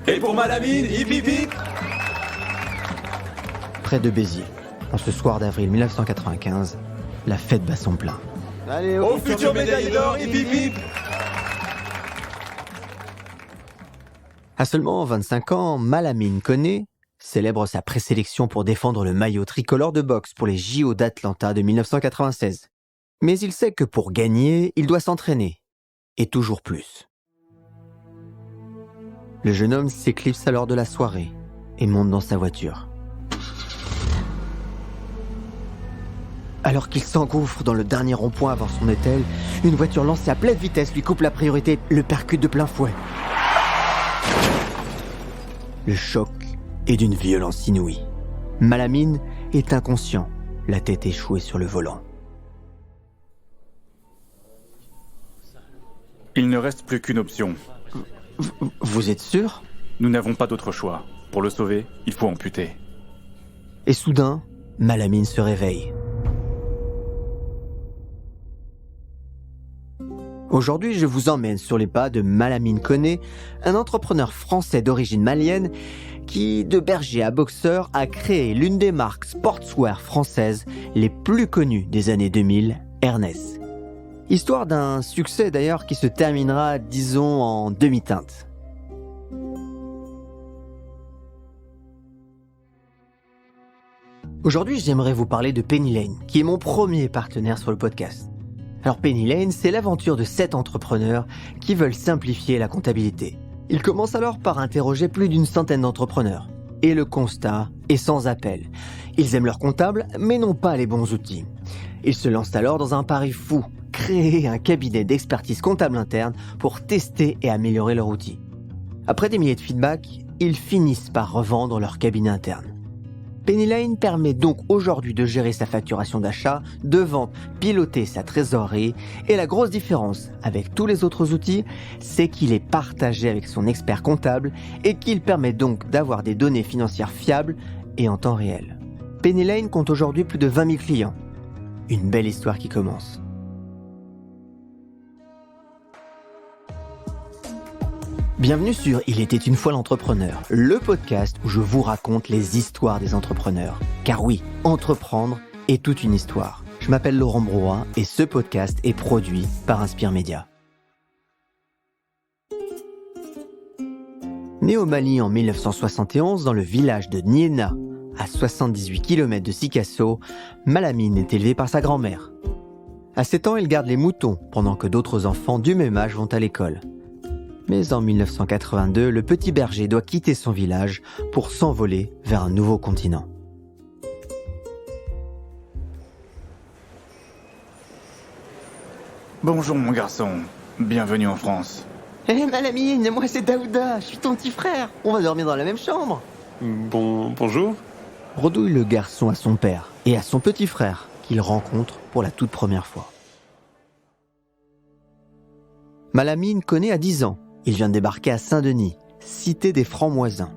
Et pour Malamine, hip hip hip. Près de Béziers, en ce soir d'avril 1995, la fête bat son plein. Allez, Au futur médaillé d'or, hip hip hip. À seulement 25 ans, Malamine Koné célèbre sa présélection pour défendre le maillot tricolore de boxe pour les JO d'Atlanta de 1996. Mais il sait que pour gagner, il doit s'entraîner. Et toujours plus. Le jeune homme s'éclipse alors de la soirée et monte dans sa voiture. Alors qu'il s'engouffre dans le dernier rond-point avant son hôtel, une voiture lancée à pleine vitesse lui coupe la priorité et le percute de plein fouet. Le choc est d'une violence inouïe. Malamine est inconscient, la tête échouée sur le volant. Il ne reste plus qu'une option. Vous êtes sûr ? Nous n'avons pas d'autre choix. Pour le sauver, il faut amputer. Et soudain, Malamine se réveille. Aujourd'hui, je vous emmène sur les pas de Malamine Koné, un entrepreneur français d'origine malienne qui, de berger à boxeur, a créé l'une des marques sportswear françaises les plus connues des années 2000, Ernest. Histoire d'un succès d'ailleurs qui se terminera, disons, en demi-teinte. Aujourd'hui, j'aimerais vous parler de Penny Lane, qui est mon premier partenaire sur le podcast. Alors Penny Lane, c'est l'aventure de 7 entrepreneurs qui veulent simplifier la comptabilité. Ils commencent alors par interroger plus d'une centaine d'entrepreneurs. Et le constat est sans appel. Ils aiment leur comptable, mais n'ont pas les bons outils. Ils se lancent alors dans un pari fou, créer un cabinet d'expertise comptable interne pour tester et améliorer leur outil. Après des milliers de feedbacks, ils finissent par revendre leur cabinet interne. Penny Lane permet donc aujourd'hui de gérer sa facturation d'achat, de vente, piloter sa trésorerie. Et la grosse différence avec tous les autres outils, c'est qu'il est partagé avec son expert comptable et qu'il permet donc d'avoir des données financières fiables et en temps réel. Penny Lane compte aujourd'hui plus de 20 000 clients. Une belle histoire qui commence. Bienvenue sur Il était une fois l'entrepreneur, le podcast où je vous raconte les histoires des entrepreneurs. Car oui, entreprendre est toute une histoire. Je m'appelle Laurent Brouat et ce podcast est produit par Inspire Média. Né au Mali en 1971 dans le village de Niéna, à 78 km de Sikasso, Malamine est élevé par sa grand-mère. À 7 ans, il garde les moutons pendant que d'autres enfants du même âge vont à l'école. Mais en 1982, le petit berger doit quitter son village pour s'envoler vers un nouveau continent. Bonjour mon garçon, bienvenue en France. Hé Malamine, moi c'est Daouda, je suis ton petit frère. On va dormir dans la même chambre. Bonjour. Redouille le garçon à son père et à son petit frère qu'il rencontre pour la toute première fois. Malamine Koné a 10 ans. Il vient de débarquer à Saint-Denis, cité des Francs-Moisins.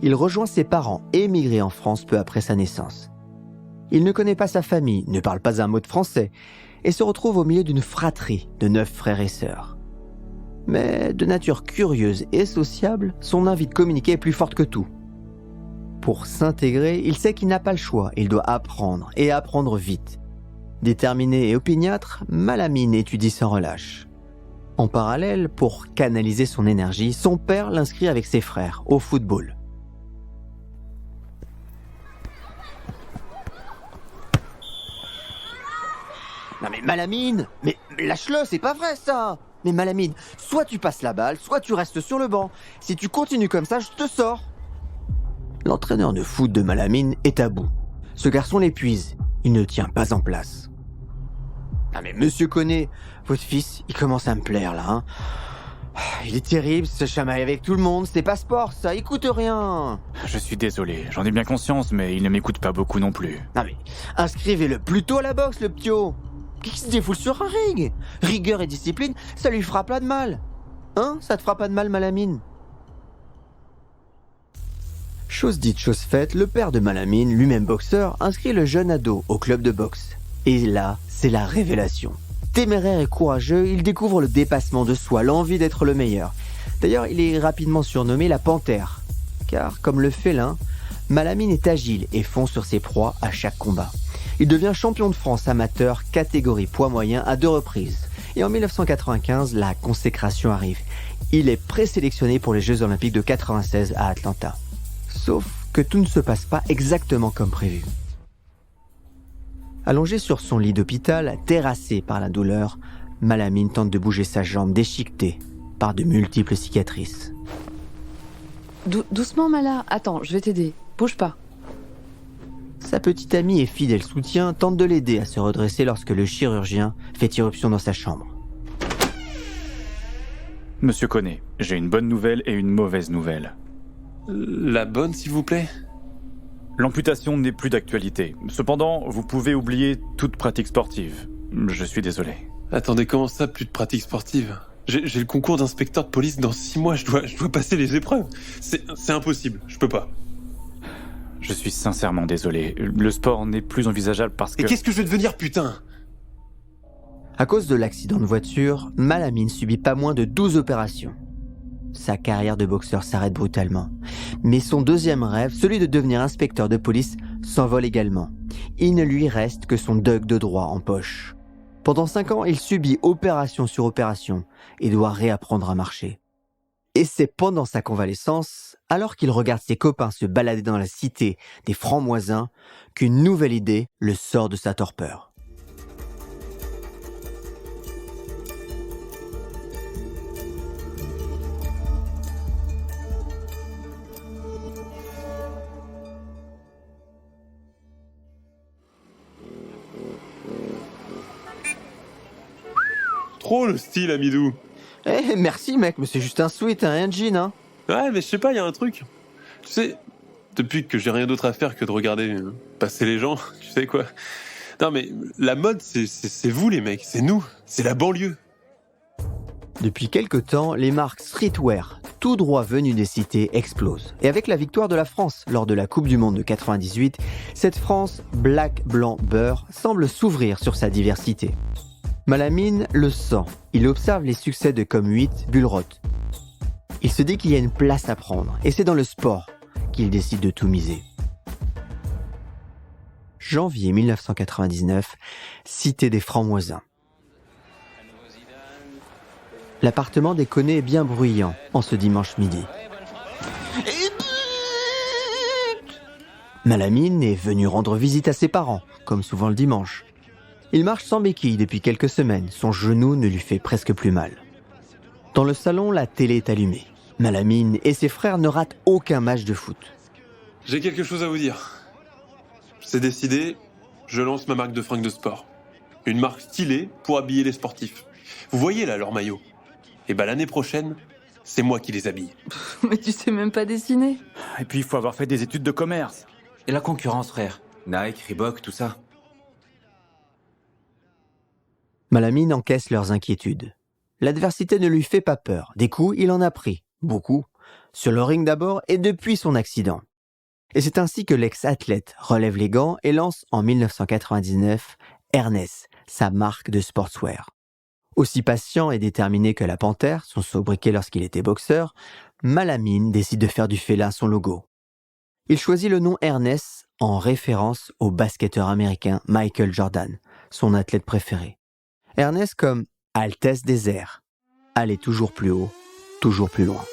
Il rejoint ses parents émigrés en France peu après sa naissance. Il ne connaît pas sa famille, ne parle pas un mot de français et se retrouve au milieu d'une fratrie de 9 frères et sœurs. Mais de nature curieuse et sociable, son envie de communiquer est plus forte que tout. Pour s'intégrer, il sait qu'il n'a pas le choix, il doit apprendre et apprendre vite. Déterminé et opiniâtre, Malamine étudie sans relâche. En parallèle, pour canaliser son énergie, son père l'inscrit avec ses frères au football. Non mais Malamine, mais lâche-le, c'est pas vrai ça. Mais Malamine, soit tu passes la balle, soit tu restes sur le banc. Si tu continues comme ça, je te sors. L'entraîneur de foot de Malamine est à bout. Ce garçon l'épuise, il ne tient pas en place. Ah mais monsieur Koné, votre fils, il commence à me plaire là, hein. Il est terrible, se chamaille avec tout le monde, c'est pas sport ça, écoute rien. Je suis désolé, j'en ai bien conscience, mais il ne m'écoute pas beaucoup non plus. Non mais, inscrivez-le plutôt à la boxe, le ptio. Qui se défoule sur un ring. Rigueur et discipline, ça lui fera pas de mal. Hein, ça te fera pas de mal, Malamine? Chose dite, chose faite, le père de Malamine, lui-même boxeur, inscrit le jeune ado au club de boxe. Et là, c'est la révélation. Téméraire et courageux, il découvre le dépassement de soi, l'envie d'être le meilleur. D'ailleurs, il est rapidement surnommé la panthère, car comme le félin, Malamine est agile et fonce sur ses proies à chaque combat. Il devient champion de France amateur catégorie poids moyen à 2 reprises. Et en 1995, la consécration arrive. Il est présélectionné pour les Jeux Olympiques de 96 à Atlanta. Sauf que tout ne se passe pas exactement comme prévu. Allongé sur son lit d'hôpital, terrassé par la douleur, Malamine tente de bouger sa jambe déchiquetée par de multiples cicatrices. Doucement, Mala. Attends, je vais t'aider. Bouge pas. Sa petite amie et fidèle soutien tente de l'aider à se redresser lorsque le chirurgien fait irruption dans sa chambre. Monsieur Koné, j'ai une bonne nouvelle et une mauvaise nouvelle. La bonne, s'il vous plaît? L'amputation n'est plus d'actualité. Cependant, vous pouvez oublier toute pratique sportive. Je suis désolé. Attendez, comment ça, plus de pratique sportive? J'ai le concours d'inspecteur de police dans 6 mois, je dois passer les épreuves. C'est impossible, je peux pas. Je suis sincèrement désolé. Le sport n'est plus envisageable parce que... Et qu'est-ce que je vais devenir, putain? À cause de l'accident de voiture, Malamine subit pas moins de 12 opérations. Sa carrière de boxeur s'arrête brutalement. Mais son deuxième rêve, celui de devenir inspecteur de police, s'envole également. Il ne lui reste que son DUG de droit en poche. Pendant 5 ans, il subit opération sur opération et doit réapprendre à marcher. Et c'est pendant sa convalescence, alors qu'il regarde ses copains se balader dans la cité des Francs-Moisins, qu'une nouvelle idée le sort de sa torpeur. Trop le style, Amidou. Eh, merci mec, mais c'est juste un sweat, un jean, hein. Ouais, mais je sais pas, il y a un truc. Tu sais, depuis que j'ai rien d'autre à faire que de regarder passer les gens, tu sais quoi. Non mais, la mode, c'est vous les mecs, c'est nous, c'est la banlieue. Depuis quelque temps, les marques streetwear, tout droit venues des cités, explosent. Et avec la victoire de la France lors de la Coupe du Monde de 98, cette France black, blanc, beurre semble s'ouvrir sur sa diversité. Malamine le sent. Il observe les succès de Comme 8, Bullrot. Il se dit qu'il y a une place à prendre, et c'est dans le sport qu'il décide de tout miser. Janvier 1999, cité des Francs-Moisins. L'appartement des Koné est bien bruyant en ce dimanche midi. Malamine est venu rendre visite à ses parents, comme souvent le dimanche. Il marche sans béquille depuis quelques semaines, son genou ne lui fait presque plus mal. Dans le salon, la télé est allumée. Malamine et ses frères ne ratent aucun match de foot. J'ai quelque chose à vous dire. C'est décidé, je lance ma marque de fringues de sport. Une marque stylée pour habiller les sportifs. Vous voyez là leur maillot? Et bah l'année prochaine, c'est moi qui les habille. Mais tu sais même pas dessiner. Et puis il faut avoir fait des études de commerce. Et la concurrence, frère? Nike, Reebok, tout ça. Malamine encaisse leurs inquiétudes. L'adversité ne lui fait pas peur. Des coups, il en a pris. Beaucoup. Sur le ring d'abord et depuis son accident. Et c'est ainsi que l'ex-athlète relève les gants et lance en 1999 Ernest, sa marque de sportswear. Aussi patient et déterminé que la panthère, son sobriquet lorsqu'il était boxeur, Malamine décide de faire du félin son logo. Il choisit le nom Ernest en référence au basketteur américain Michael Jordan, son athlète préféré. Ernest comme Altesse des airs, aller toujours plus haut, toujours plus loin.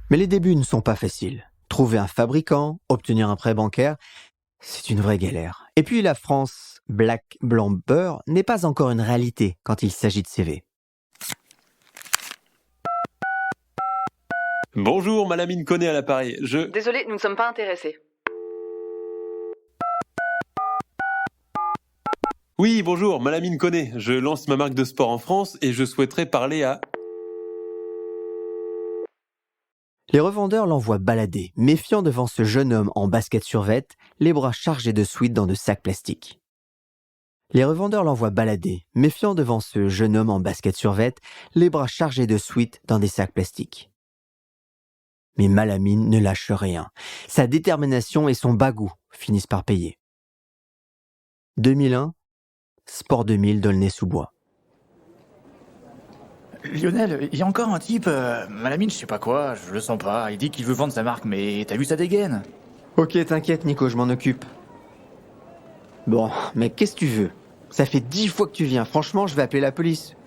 Mais les débuts ne sont pas faciles. Trouver un fabricant, obtenir un prêt bancaire, c'est une vraie galère. Et puis la France, black, blanc, beurre, n'est pas encore une réalité quand il s'agit de CV. Bonjour, Malamine Koné à l'appareil. Désolé, nous ne sommes pas intéressés. Oui, bonjour, Malamine Koné. Je lance ma marque de sport en France et je souhaiterais parler à... Les revendeurs l'envoient balader, méfiant devant ce jeune homme en basket survêt, les bras chargés de sweat dans de sacs plastiques. Les revendeurs l'envoient balader, méfiant devant ce jeune homme en basket survêt, les bras chargés de sweat dans des sacs plastiques. Mais Malamine ne lâche rien. Sa détermination et son bagou finissent par payer. 2001, Sport 2000 d'Aulnay-sous-Bois. Lionel, il y a encore un type, Malamine je sais pas quoi, je le sens pas, il dit qu'il veut vendre sa marque, mais t'as vu sa dégaine? Ok, t'inquiète Nico, je m'en occupe. Bon, mais qu'est-ce que tu veux? Ça fait 10 fois que tu viens, franchement je vais appeler la police.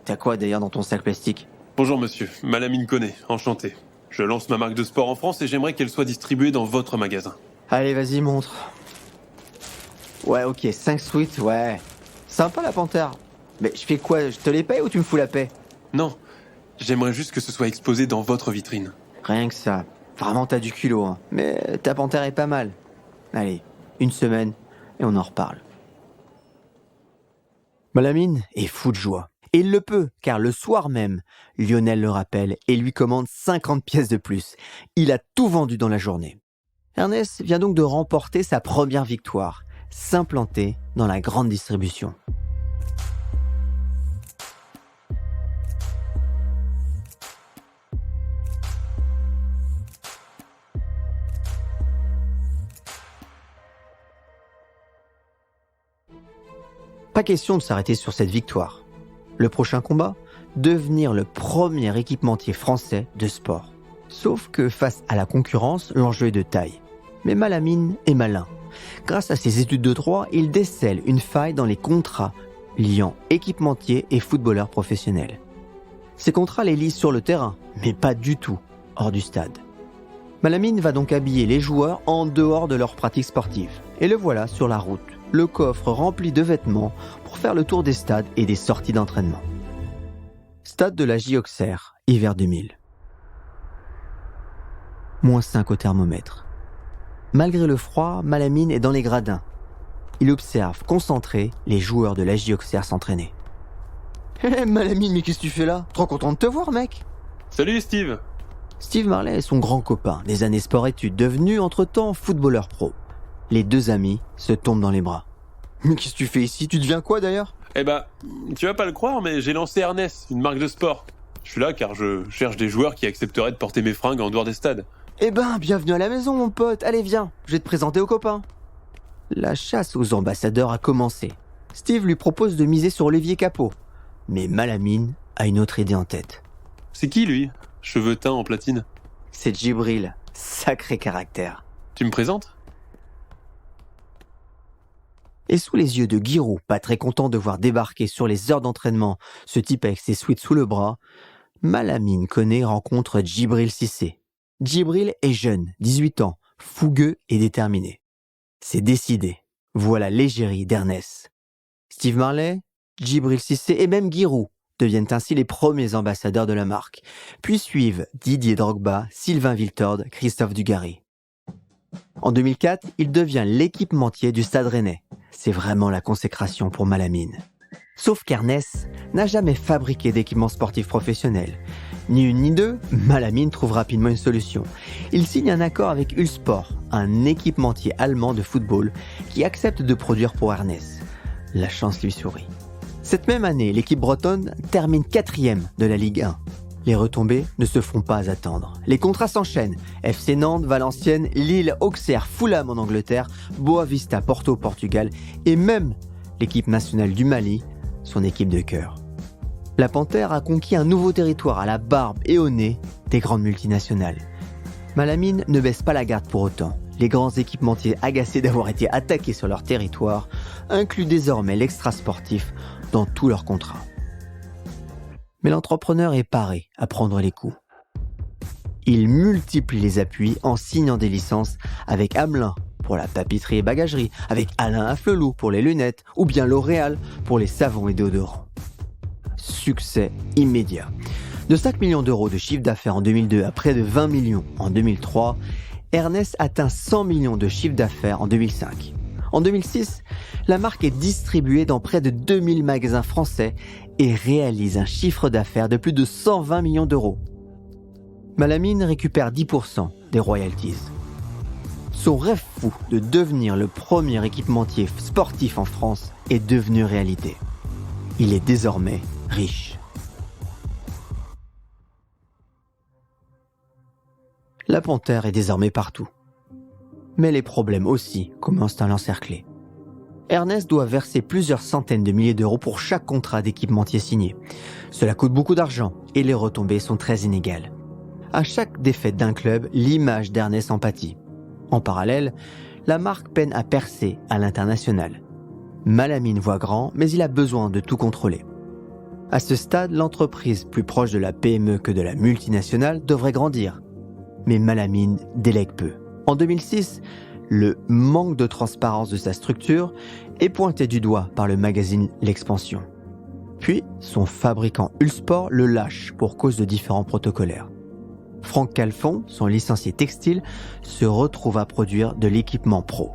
T'as quoi d'ailleurs dans ton sac plastique? Bonjour monsieur, Malamine Koné, enchanté. Je lance ma marque de sport en France et j'aimerais qu'elle soit distribuée dans votre magasin. Allez, vas-y, montre. Ouais, ok, 5 sweets, ouais. Sympa la panthère. Mais je fais quoi? Je te les paye ou tu me fous la paix? Non, j'aimerais juste que ce soit exposé dans votre vitrine. Rien que ça. Vraiment, t'as du culot, hein. Mais ta panthère est pas mal. Allez, 1 semaine et on en reparle. Malamine est fou de joie. Et il le peut, car le soir même, Lionel le rappelle et lui commande 50 pièces de plus. Il a tout vendu dans la journée. Ernest vient donc de remporter sa première victoire, s'implanter dans la grande distribution. Pas question de s'arrêter sur cette victoire. Le prochain combat, devenir le premier équipementier français de sport. Sauf que face à la concurrence, l'enjeu est de taille. Mais Malamine est malin. Grâce à ses études de droit, il décèle une faille dans les contrats liant équipementiers et footballeurs professionnels. Ces contrats les lient sur le terrain, mais pas du tout hors du stade. Malamine va donc habiller les joueurs en dehors de leurs pratiques sportives. Et le voilà sur la route, le coffre rempli de vêtements pour faire le tour des stades et des sorties d'entraînement. Stade de la J Auxerre, hiver 2000. -5 au thermomètre. Malgré le froid, Malamine est dans les gradins. Il observe, concentré, les joueurs de la J Auxerre s'entraîner. Hé Malamine, mais qu'est-ce que tu fais là? Trop content de te voir, mec. Salut Steve. Steve Marley est son grand copain, des années sport-études, devenu entre-temps footballeur pro. Les deux amis se tombent dans les bras. Mais qu'est-ce que tu fais ici? Tu deviens quoi d'ailleurs? Eh bah, tu vas pas le croire, mais j'ai lancé Ernest, une marque de sport. Je suis là car je cherche des joueurs qui accepteraient de porter mes fringues en dehors des stades. Eh ben, bienvenue à la maison, mon pote. Allez, viens, je vais te présenter aux copains. La chasse aux ambassadeurs a commencé. Steve lui propose de miser sur Olivier Capot. Mais Malamine a une autre idée en tête. C'est qui lui? Cheveux teints en platine. C'est Djibril, sacré caractère. Tu me présentes? Et sous les yeux de Giroud, pas très content de voir débarquer sur les heures d'entraînement ce type avec ses sweats sous le bras, Malamine Koné rencontre Djibril Cissé. Djibril est jeune, 18 ans, fougueux et déterminé. C'est décidé. Voilà l'égérie d'Ernest. Steve Marley, Djibril Cissé et même Giroud deviennent ainsi les premiers ambassadeurs de la marque. Puis suivent Didier Drogba, Sylvain Wiltord, Christophe Dugarry. En 2004, il devient l'équipementier du Stade Rennais. C'est vraiment la consécration pour Malamine. Sauf qu'Ernest n'a jamais fabriqué d'équipements sportifs professionnels. Ni une ni deux, Malamine trouve rapidement une solution. Il signe un accord avec Uhlsport, un équipementier allemand de football qui accepte de produire pour Ernest. La chance lui sourit. Cette même année, l'équipe bretonne termine 4e de la Ligue 1. Les retombées ne se font pas attendre. Les contrats s'enchaînent. FC Nantes, Valenciennes, Lille, Auxerre, Fulham en Angleterre, Boavista, Porto au Portugal et même l'équipe nationale du Mali, son équipe de cœur. La Panthère a conquis un nouveau territoire à la barbe et au nez des grandes multinationales. Malamine ne baisse pas la garde pour autant. Les grands équipementiers agacés d'avoir été attaqués sur leur territoire incluent désormais l'extra-sportif dans tous leurs contrats. Mais l'entrepreneur est paré à prendre les coups. Il multiplie les appuis en signant des licences avec Hamelin pour la papeterie et bagagerie, avec Alain Afflelou pour les lunettes ou bien L'Oréal pour les savons et déodorants. Succès immédiat. De 5 millions d'euros de chiffre d'affaires en 2002 à près de 20 millions en 2003, Ernest atteint 100 millions de chiffre d'affaires en 2005. En 2006, la marque est distribuée dans près de 2000 magasins français et réalise un chiffre d'affaires de plus de 120 millions d'euros. Malamine récupère 10% des royalties. Son rêve fou de devenir le premier équipementier sportif en France est devenu réalité. Il est désormais riche. La panthère est désormais partout. Mais les problèmes aussi commencent à l'encercler. Ernest doit verser plusieurs centaines de milliers d'euros pour chaque contrat d'équipementier signé. Cela coûte beaucoup d'argent et les retombées sont très inégales. À chaque défaite d'un club, l'image d'Ernest en pâtit. En parallèle, la marque peine à percer à l'international. Malamine voit grand, mais il a besoin de tout contrôler. À ce stade, l'entreprise, plus proche de la PME que de la multinationale, devrait grandir. Mais Malamine délègue peu. En 2006, le manque de transparence de sa structure est pointé du doigt par le magazine L'Expansion. Puis, son fabricant Ulsport le lâche pour cause de différents protocolaires. Franck Calfon, son licencié textile, se retrouve à produire de l'équipement pro.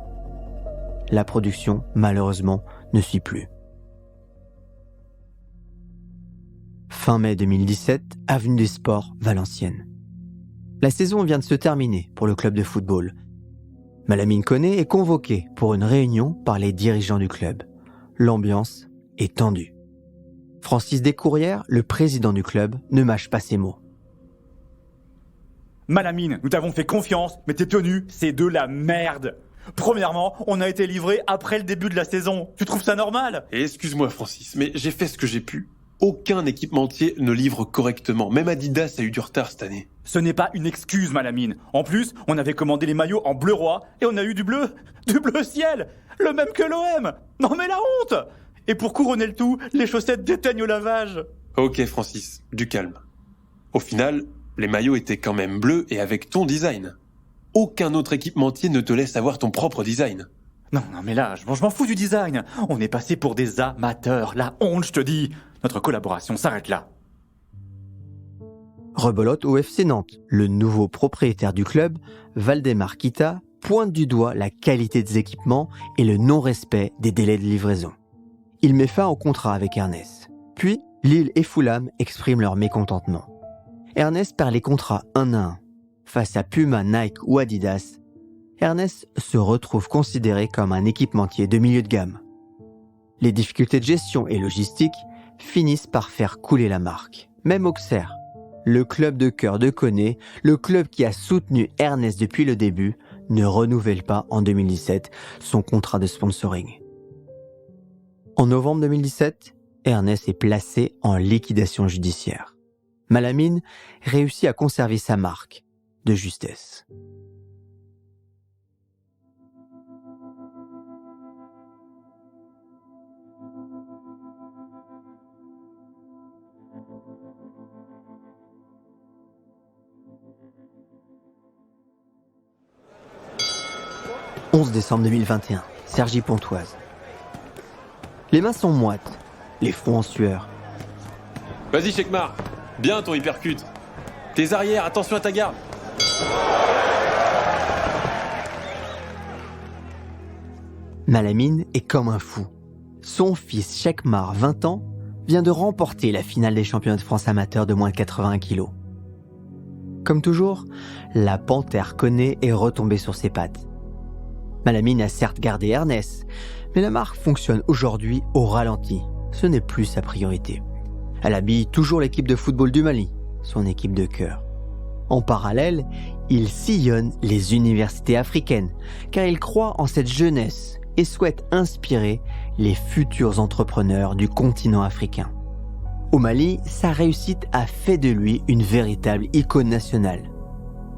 La production, malheureusement, ne suit plus. Fin mai 2017, avenue des Sports, Valenciennes. La saison vient de se terminer pour le club de football. Malamine Koné est convoqué pour une réunion par les dirigeants du club. L'ambiance est tendue. Francis Descourrières, le président du club, ne mâche pas ses mots. Malamine, nous t'avons fait confiance, mais tes tenues, c'est de la merde. Premièrement, on a été livré après le début de la saison. Tu trouves ça normal ? Et excuse-moi Francis, mais j'ai fait ce que j'ai pu. Aucun équipementier ne livre correctement. Même Adidas a eu du retard cette année. Ce n'est pas une excuse, Malamine. En plus, on avait commandé les maillots en bleu roi et on a eu du bleu ciel, le même que l'OM. Non mais la honte ! Et pour couronner le tout, les chaussettes déteignent au lavage. Ok Francis, du calme. Au final, les maillots étaient quand même bleus et avec ton design. Aucun autre équipementier ne te laisse avoir ton propre design. Non mais là, je m'en fous du design. On est passé pour des amateurs. La honte, je te dis. Notre collaboration s'arrête là. Rebelote au FC Nantes. Le nouveau propriétaire du club, Valdemar Kita, pointe du doigt la qualité des équipements et le non-respect des délais de livraison. Il met fin au contrat avec Ernest. Puis, Lille et Fulham expriment leur mécontentement. Ernest perd les contrats 1 à 1. Face à Puma, Nike ou Adidas, Ernest se retrouve considéré comme un équipementier de milieu de gamme. Les difficultés de gestion et logistique finissent par faire couler la marque. Même Auxerre, le club de cœur de Koné, le club qui a soutenu Ernest depuis le début, ne renouvelle pas en 2017 son contrat de sponsoring. En novembre 2017, Ernest est placé en liquidation judiciaire. Malamine réussit à conserver sa marque de justesse. « 11 décembre 2021, Cergy-Pontoise. Les mains sont moites, les fronts en sueur. Vas-y Chekmar, bien ton hypercute. Tes arrières, attention à ta garde. Malamine est comme un fou. Son fils Chekmar, 20 ans, vient de remporter la finale des championnats de France amateurs de moins de 81 kilos. Comme toujours, la panthère Koné est retombée sur ses pattes. Malamine a certes gardé Ernest, mais la marque fonctionne aujourd'hui au ralenti. Ce n'est plus sa priorité. Elle habille toujours l'équipe de football du Mali, son équipe de cœur. En parallèle, il sillonne les universités africaines, car il croit en cette jeunesse et souhaite inspirer les futurs entrepreneurs du continent africain. Au Mali, sa réussite a fait de lui une véritable icône nationale.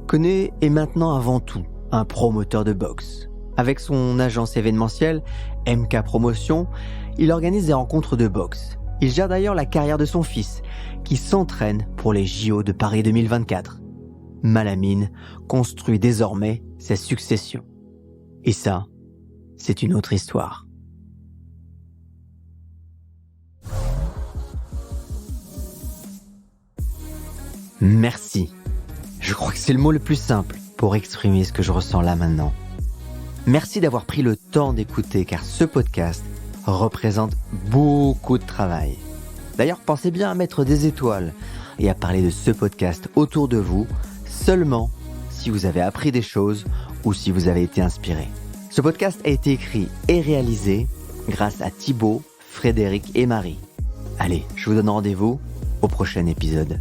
Koné est maintenant avant tout un promoteur de boxe. Avec son agence événementielle, MK Promotion, il organise des rencontres de boxe. Il gère d'ailleurs la carrière de son fils, qui s'entraîne pour les JO de Paris 2024. Malamine construit désormais sa succession. Et ça, c'est une autre histoire. Merci. Je crois que c'est le mot le plus simple pour exprimer ce que je ressens là maintenant. Merci d'avoir pris le temps d'écouter car ce podcast représente beaucoup de travail. D'ailleurs, pensez bien à mettre des étoiles et à parler de ce podcast autour de vous seulement si vous avez appris des choses ou si vous avez été inspiré. Ce podcast a été écrit et réalisé grâce à Thibaut, Frédéric et Marie. Allez, je vous donne rendez-vous au prochain épisode.